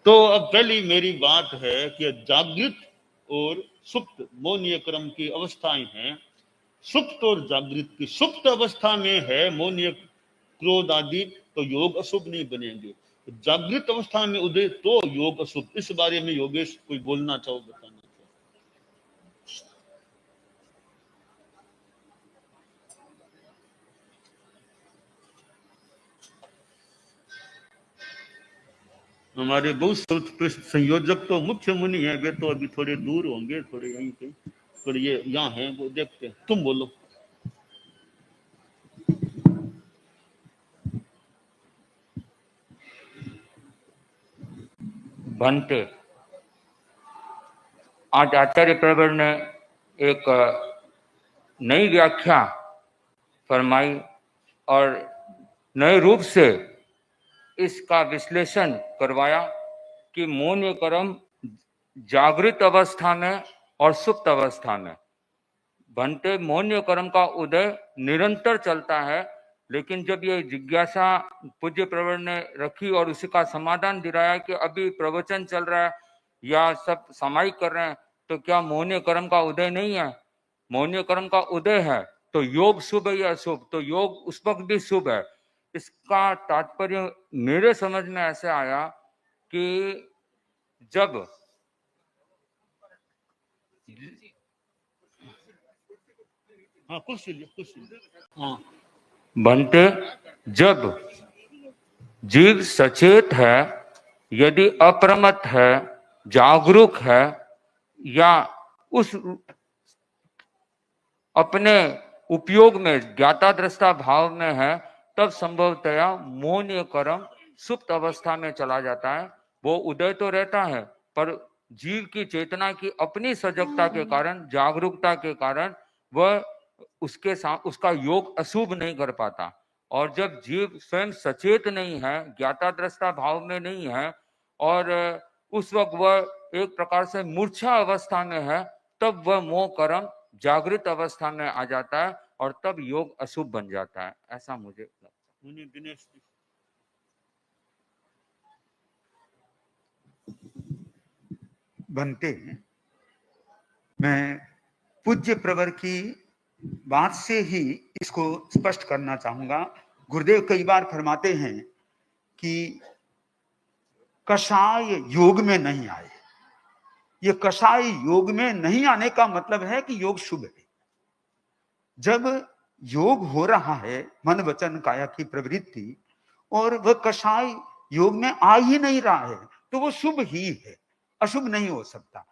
तो अब पहली मेरी बात है कि जागृत और सुप्त मौनीय क्रम की अवस्थाएं हैं। सुप्त और जागृत की सुप्त अवस्था में है मौनीय क्रोध आदि, तो योग अशुभ नहीं बनेंगे। जागृत अवस्था में उदय तो योग अशुभ। इस बारे में योगेश कोई बोलना चाहो, बताना चाहो? हमारे बहुत संयोजक तो मुख्य मुनि है, वे तो अभी थोड़े दूर होंगे, थोड़े यहीं कहीं, थोड़े ये यहाँ हैं, वो देखते हैं। तुम बोलो। भंते, आज आचार्य प्रवर ने एक नई व्याख्या फरमाई और नए रूप से इसका विश्लेषण करवाया कि मौन कर्म जागृत अवस्था में और सुप्त अवस्था में। भंते, मौन कर्म का उदय निरंतर चलता है, लेकिन जब ये जिज्ञासा पूज्य प्रवर ने रखी और उसी का समाधान दिलाया कि अभी प्रवचन चल रहा है या सब सामायिक कर रहे हैं, तो क्या मौन कर्म का उदय नहीं है? मौन कर्म का उदय है तो योग शुभ है या अशुभ? तो योग उस वक्त भी शुभ है। इसका तात्पर्य मेरे समझ में ऐसे आया कि जब बनते, जब जीव सचेत है, यदि अप्रमत्त है, जागरूक है, या उस अपने उपयोग में ज्ञाता दृष्टा भाव में है, तब संभवतया मौन कर्म सुप्त अवस्था में चला जाता है। वो उदय तो रहता है, पर जीव की चेतना की अपनी सजगता के कारण, जागरूकता के कारण वह उसके साथ उसका योग अशुभ नहीं कर पाता। और जब जीव स्वयं सचेत नहीं है, ज्ञाता दृष्टा भाव में नहीं है, और उस वक्त वह एक प्रकार से मूर्छा अवस्था में है, तब वह मोह कर्म जागृत अवस्था में आ जाता है और तब योग अशुभ बन जाता है, ऐसा मुझे लगता है। बनते, मैं पूज्य प्रवर की बात से ही इसको स्पष्ट करना चाहूंगा। गुरुदेव कई बार फरमाते हैं कि कषाय योग में नहीं आए। ये कषाय योग में नहीं आने का मतलब है कि योग शुभ है। जब योग हो रहा है, मन वचन काया की प्रवृत्ति, और वह कषाय योग में आ ही नहीं रहा है, तो वो शुभ ही है, अशुभ नहीं हो सकता।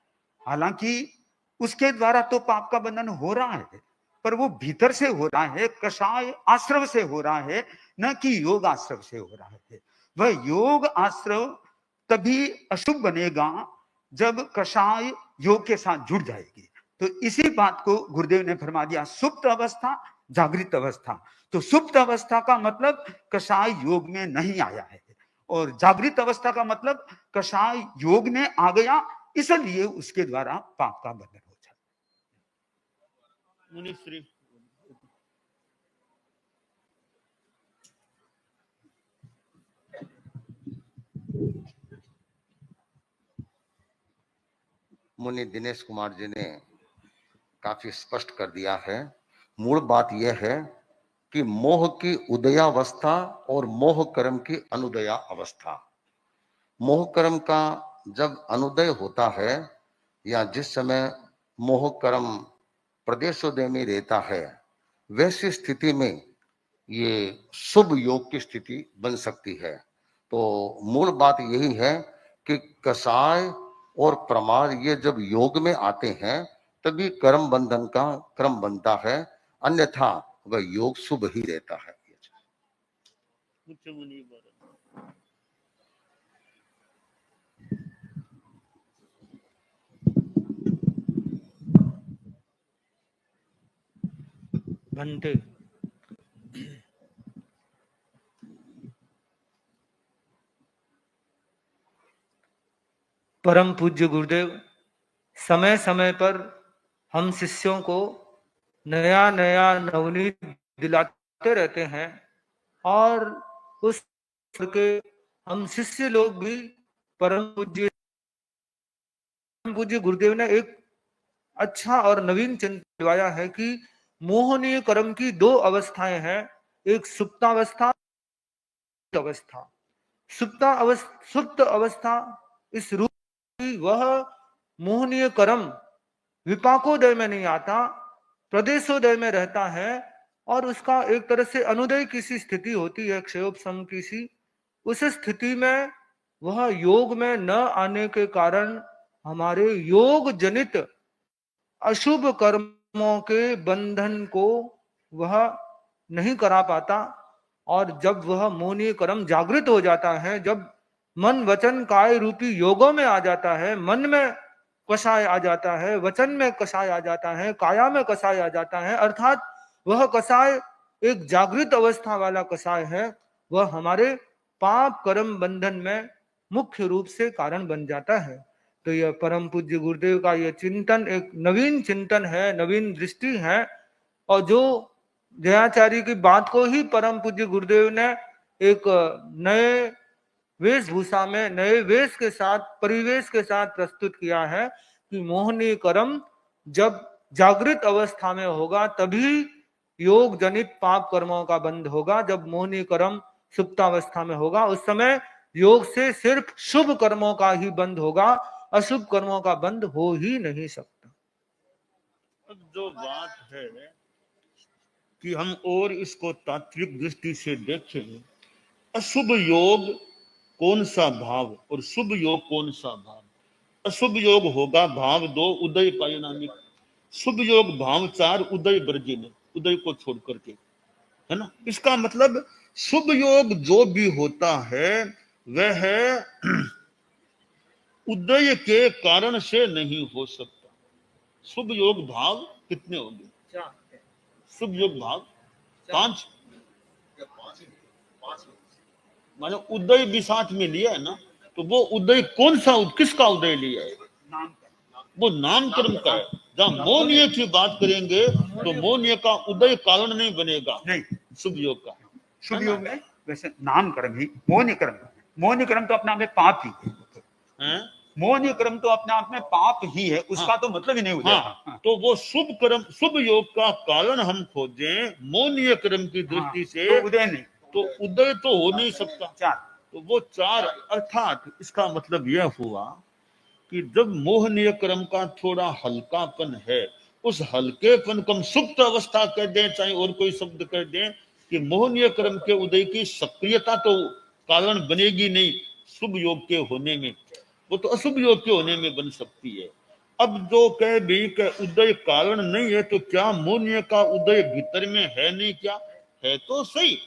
हालांकि उसके द्वारा तो पाप का बंधन हो रहा है, पर वो भीतर से हो रहा है, कषाय आश्रव से हो रहा है, न कि योग आश्रव से हो रहा है। वह योग आश्रव तभी अशुभ बनेगा जब कषाय योग के साथ जुड़ जाएगी। तो इसी बात को गुरुदेव ने फरमा दिया, सुप्त अवस्था, जागृत अवस्था। तो सुप्त अवस्था का मतलब कषाय योग में नहीं आया है, और जागृत अवस्था का मतलब कषाय योग में आ गया, इसलिए उसके द्वारा पाप का बंधन हो जाता। मुनि दिनेश कुमार जी ने काफी स्पष्ट कर दिया है। मूल बात यह है कि मोह की उदयावस्था और मोह कर्म की अनुदया अवस्था। मोह कर्म का जब अनुदय होता है या जिस समय मोह कर्म प्रदेशोदय में रहता है, वैसी स्थिति में ये शुभ योग की स्थिति बन सकती है। तो मूल बात यही है कि कषाय और प्रमाद ये जब योग में आते हैं तभी कर्म बंधन का क्रम बनता है, अन्यथा वह योग शुभ ही रहता है। भंते, परम पूज्य गुरुदेव समय समय पर हम शिष्यों को नया नया नवनीत दिलाते रहते हैं, और उस के हम शिष्य लोग भी परम पूज्य गुरुदेव ने एक अच्छा और नवीन चिंतन दिवाया है कि मोहनीय कर्म की दो अवस्थाएं हैं, एक सुप्तावस्था, अवस्था। सुप्त अवस्था इस रूप की वह मोहनीय कर्म विपाकोदय में नहीं आता, प्रदेशोदय में रहता है और उसका एक तरह से अनुदय की सी स्थिति होती है, क्षयोपशम की सी। उस स्थिति में वह योग में न आने के कारण हमारे योग जनित अशुभ कर्मों के बंधन को वह नहीं करा पाता। और जब वह मोहनीय कर्म जागृत हो जाता है, जब मन वचन काय रूपी योगों में आ जाता है, मन में कषाय आ जाता है, वचन में कषाय आ जाता है, काया में कषाय आ जाता है, अर्थात वह कषाय एक जागृत अवस्था वाला कषाय है, वह हमारे पाप कर्म बंधन में मुख्य रूप से कारण बन जाता है। तो यह परम पूज्य गुरुदेव का यह चिंतन एक नवीन चिंतन है, नवीन दृष्टि है। और जो जयाचार्य की बात को ही परम पूज्य गुरुदेव ने एक नए वेशभूषा में, नए वेश के साथ, परिवेश के साथ प्रस्तुत किया है कि मोहनीय कर्म जब जागृत अवस्था में होगा तभी योग जनित पाप कर्मों का बंध होगा। जब मोहनीय कर्म सुप्तावस्था में होगा उस समय योग से सिर्फ शुभ कर्मों का ही बंध होगा, अशुभ कर्मों का बंध हो ही नहीं सकता। अब जो बात है कि हम और इसको तात्विक दृष्टि से देखें, अशुभ योग कौन सा भाव और शुभ योग कौन सा भाव। अशुभ योग होगा भाव 2 उदय पायनानिक, शुभ योग भाव 4 उदय वर्जिन, उदय को छोड़ करके, है ना। इसका मतलब शुभ योग जो भी होता है वह उदय के कारण से नहीं हो सकता। शुभ योग भाव कितने होंगे? शुभ योग भाव 5, मानो उदय भी साथ में लिया है ना, तो वो उदय कौन सा, किसका उदय लिया है? वो नामकरण का है। जहां मोहनीय की बात करेंगे तो मोहनीय का उदय कारण नहीं बनेगा, नहीं, शुभ योग का। शुभ योग में वैसे नामकर्म ही मोहनीय कर्म, मोहनीय कर्म तो अपने आप में पाप ही है, मोहनीय कर्म तो अपने आप में पाप ही है, उसका हाँ, तो मतलब ही नहीं हो जाता। हाँ, तो वो शुभ कर्म, शुभ योग का कारण हम खोजें मोहनीय कर्म की दृष्टि से, तो उदय नहीं, तो उदय तो हो नहीं सकता। 4, तो वो 4, अर्थात इसका मतलब यह हुआ कि जब मोहनीय कर्म का थोड़ा हल्कापन है, उस हल्केपन को हम सुप्त अवस्था कर दें, चाहे और कोई शब्द कर दें, कि मोहनीय कर्म के उदय की सक्रियता तो कारण बनेगी नहीं शुभ योग के होने में, वो तो अशुभ योग के होने में बन सकती है। अब जो कह भी कि उदय कारण नहीं है, तो क्या मोहनीय का उदय भीतर में है नहीं? क्या है तो सही,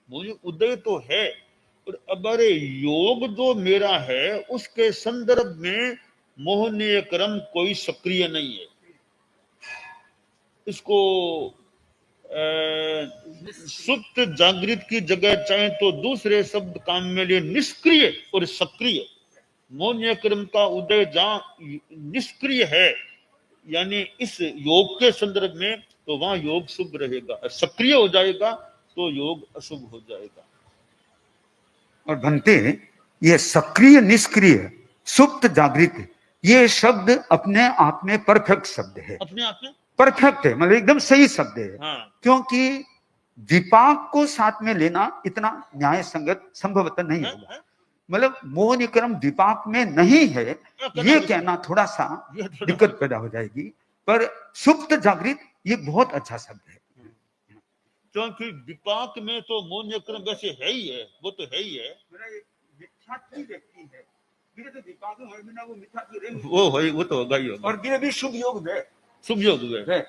मोहनीय उदय तो है, और अब अरे योग जो मेरा है उसके संदर्भ में मोहनीय कर्म कोई सक्रिय नहीं है। इसको सुप्त जागृत की जगह चाहे तो दूसरे शब्द काम में लिए निष्क्रिय और सक्रिय। मोहनीय कर्म का उदय जहां निष्क्रिय है, यानी इस योग के संदर्भ में, तो वहां योग शुभ रहेगा, सक्रिय हो जाएगा तो योग अशुभ हो जाएगा। और बनते ये सक्रिय निष्क्रिय सुप्त जागृत, ये शब्द अपने आप में परफेक्ट शब्द है, अपने आप में परफेक्ट है, मतलब एकदम सही शब्द है। हाँ। क्योंकि विपाक को साथ में लेना इतना न्याय संगत संभवतः नहीं होगा। मतलब मोहनीय कर्म विपाक में नहीं है, ये कहना थोड़ा सा दिक्कत पैदा हो जाएगी, पर सुप्त जागृत ये बहुत अच्छा शब्द है। क्योंकि विपाक में तो मोहनीय कर्म वैसे है ही है, वो तो है ही है, वो तो होगा ही होगा। और ये भी शुभ योग है, शुभ योग है,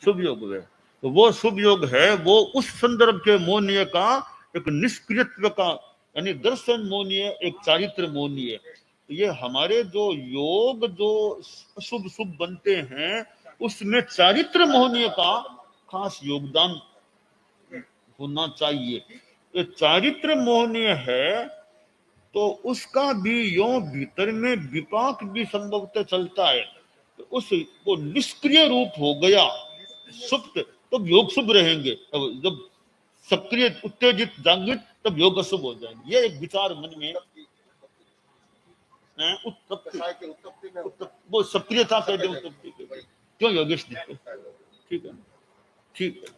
शुभ योग है, तो वो शुभ योग है, वो उस संदर्भ के मोहनीय का एक निष्क्रियत्व का, यानी दर्शन मोहनीय, एक चारित्र मोहनीय। तो ये हमारे जो योग जो शुभ शुभ बनते हैं उसमें चारित्र मोहनीय का खास योगदान होना चाहिए। तो चारित्र मोहनीय है तो उसका भी यो भीतर में विपाक भी संभवतः चलता है, तो उस वो निष्क्रिय रूप हो गया सुप्त, तब योग शुभ रहेंगे। तब जब सक्रिय उत्तेजित जागृत, तब योग अशुभ हो जाएंगे। ये एक विचार मन में उत्पत्ति, कसाय की उत्पत्ति में वो सक्रियता कह दे उत्पत्ति के, क्यों योगेश जी? ठीक है, ठीक है।